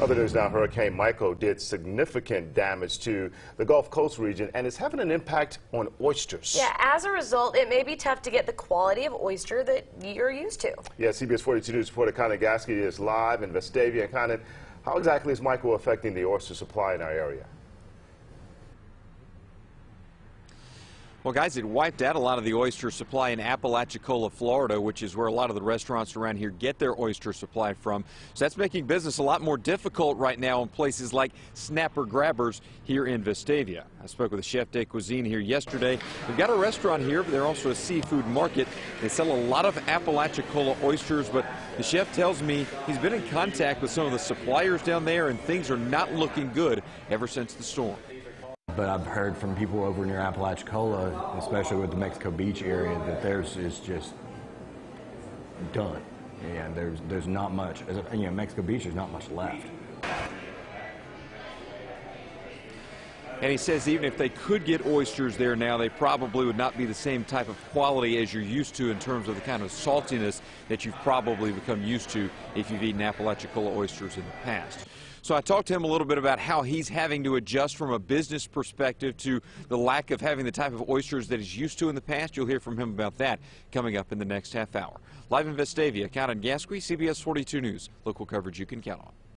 Other news now, Hurricane Michael did significant damage to the Gulf Coast region and is having an impact on oysters. Yeah, as a result, it may be tough to get the quality of oyster that you're used to. Yeah, CBS 42 News reporter Conor Gasky is live in Vestavia. And Conor, how exactly is Michael affecting the oyster supply in our area? Well, guys, it wiped out a lot of the oyster supply in Apalachicola, Florida, which is where a lot of the restaurants around here get their oyster supply from. So that's making business a lot more difficult right now in places like Snapper Grabbers here in Vestavia. I spoke with the chef de cuisine here yesterday. We've got a restaurant here, but they're also a seafood market. They sell a lot of Apalachicola oysters, but the chef tells me he's been in contact with some of the suppliers down there, and things are not looking good ever since the storm. But I've heard from people over near Apalachicola, especially with the Mexico Beach area, that theirs is just done. And there's not much. You know, Mexico Beach, there's not much left. And he says even if they could get oysters there now, they probably would not be the same type of quality as you're used to in terms of the kind of saltiness that you've probably become used to if you've eaten Apalachicola oysters in the past. So I talked to him a little bit about how he's having to adjust from a business perspective to the lack of having the type of oysters that he's used to in the past. You'll hear from him about that coming up in the next half hour. Live in Vestavia, Conor Gasky, CBS 42 News. Local coverage you can count on.